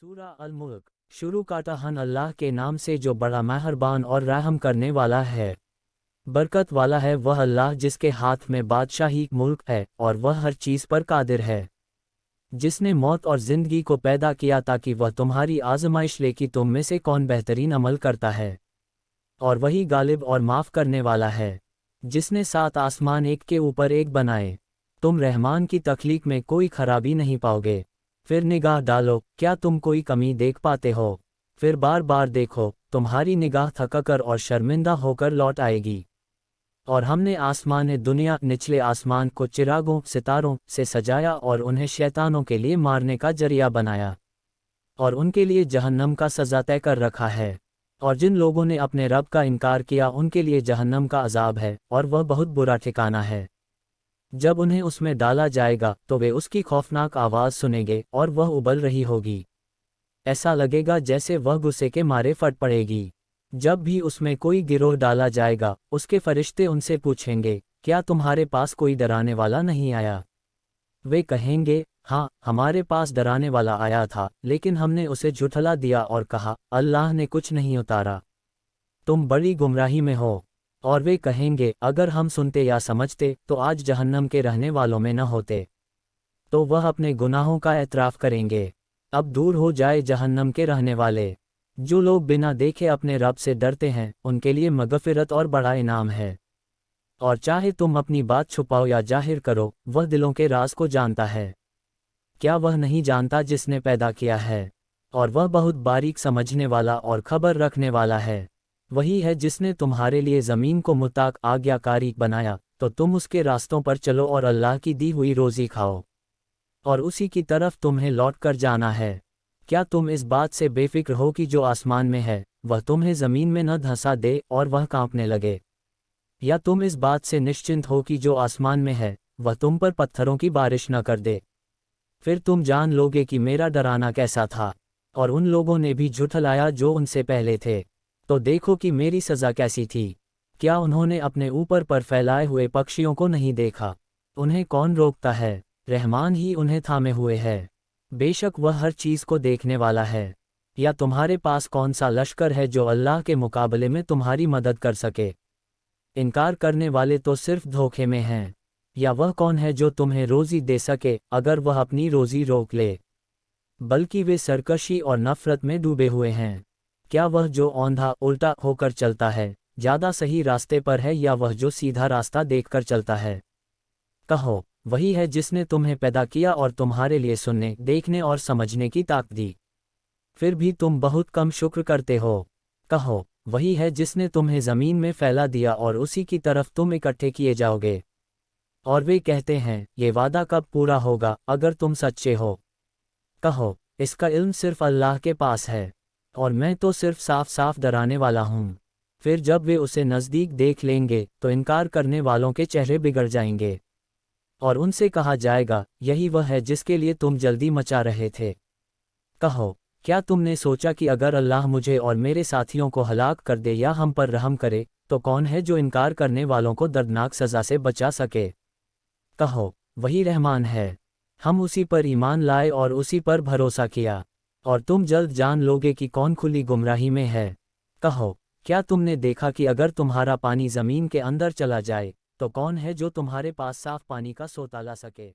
सूरा अल-मुल्क। शुरू काटा हन अल्लाह के नाम से जो बड़ा मेहरबान और रहम करने वाला है। बरकत वाला है वह अल्लाह जिसके हाथ में बादशाही मुल्क है और वह हर चीज़ पर कादिर है। जिसने मौत और ज़िंदगी को पैदा किया ताकि वह तुम्हारी आजमाइश ले कि तुम में से कौन बेहतरीन अमल करता है। और वही गालिब और माफ़ करने वाला है। जिसने 7 आसमान एक के ऊपर एक बनाए। तुम रहमान की तख्लीक में कोई खराबी नहीं पाओगे। फिर निगाह डालो, क्या तुम कोई कमी देख पाते हो? फिर बार बार देखो, तुम्हारी निगाह थककर और शर्मिंदा होकर लौट आएगी। और हमने आसमान दुनिया निचले आसमान को चिरागों सितारों से सजाया और उन्हें शैतानों के लिए मारने का जरिया बनाया। और उनके लिए जहन्नम का सज़ा तय कर रखा है। और जिन लोगों ने अपने रब का इनकार किया उनके लिए जहन्नम का अजाब है और वह बहुत बुरा ठिकाना है। जब उन्हें उसमें डाला जाएगा तो वे उसकी खौफनाक आवाज़ सुनेंगे और वह उबल रही होगी। ऐसा लगेगा जैसे वह गुस्से के मारे फट पड़ेगी। जब भी उसमें कोई गिरोह डाला जाएगा उसके फरिश्ते उनसे पूछेंगे, क्या तुम्हारे पास कोई डराने वाला नहीं आया? वे कहेंगे, हाँ हमारे पास डराने वाला आया था लेकिन हमने उसे झुठला दिया और कहा अल्लाह ने कुछ नहीं उतारा। तुम बड़ी गुमराही में हो। और वे कहेंगे, अगर हम सुनते या समझते तो आज जहन्नम के रहने वालों में न होते। तो वह अपने गुनाहों का एतराफ़ करेंगे। अब दूर हो जाए जहन्नम के रहने वाले। जो लोग बिना देखे अपने रब से डरते हैं उनके लिए मग़फ़िरत और बड़ा इनाम है। और चाहे तुम अपनी बात छुपाओ या जाहिर करो, वह दिलों के राज को जानता है। क्या वह नहीं जानता जिसने पैदा किया है? और वह बहुत बारीक समझने वाला और खबर रखने वाला है। वही है जिसने तुम्हारे लिए ज़मीन को मुताक आज्ञाकारी बनाया, तो तुम उसके रास्तों पर चलो और अल्लाह की दी हुई रोज़ी खाओ। और उसी की तरफ तुम्हें लौट कर जाना है। क्या तुम इस बात से बेफिक्र हो कि जो आसमान में है वह तुम्हें ज़मीन में न धंसा दे और वह कांपने लगे? या तुम इस बात से निश्चिंत हो कि जो आसमान में है वह तुम पर पत्थरों की बारिश न कर दे? फिर तुम जान लोगे कि मेरा डराना कैसा था। और उन लोगों ने भी झुठलाया जो उनसे पहले थे। तो देखो कि मेरी सज़ा कैसी थी। क्या उन्होंने अपने ऊपर पर फैलाए हुए पक्षियों को नहीं देखा? उन्हें कौन रोकता है? रहमान ही उन्हें थामे हुए है। बेशक वह हर चीज़ को देखने वाला है। या तुम्हारे पास कौन सा लश्कर है जो अल्लाह के मुकाबले में तुम्हारी मदद कर सके? इनकार करने वाले तो सिर्फ धोखे में हैं। या वह कौन है जो तुम्हें रोज़ी दे सके अगर वह अपनी रोज़ी रोक ले? बल्कि वे सरकशी और नफ़रत में डूबे हुए हैं। क्या वह जो औंधा उल्टा होकर चलता है ज़्यादा सही रास्ते पर है या वह जो सीधा रास्ता देखकर चलता है? कहो, वही है जिसने तुम्हें पैदा किया और तुम्हारे लिए सुनने देखने और समझने की ताकत दी। फिर भी तुम बहुत कम शुक्र करते हो। कहो, वही है जिसने तुम्हें ज़मीन में फैला दिया और उसी की तरफ तुम इकट्ठे किए जाओगे। और वे कहते हैं, ये वादा कब पूरा होगा अगर तुम सच्चे हो? कहो, इसका इल्म सिर्फ अल्लाह के पास है। और मैं तो सिर्फ साफ साफ डराने वाला हूँ। फिर जब वे उसे नज़दीक देख लेंगे तो इनकार करने वालों के चेहरे बिगड़ जाएंगे। और उनसे कहा जाएगा, यही वह है जिसके लिए तुम जल्दी मचा रहे थे। कहो, क्या तुमने सोचा कि अगर अल्लाह मुझे और मेरे साथियों को हलाक कर दे या हम पर रहम करे तो कौन है जो इनकार करने वालों को दर्दनाक सज़ा से बचा सके? कहो, वही रहमान है। हम उसी पर ईमान लाए और उसी पर भरोसा किया। और तुम जल्द जान लोगे कि कौन खुली गुमराही में है। कहो, क्या तुमने देखा कि अगर तुम्हारा पानी ज़मीन के अंदर चला जाए तो कौन है जो तुम्हारे पास साफ पानी का सोता ला सके?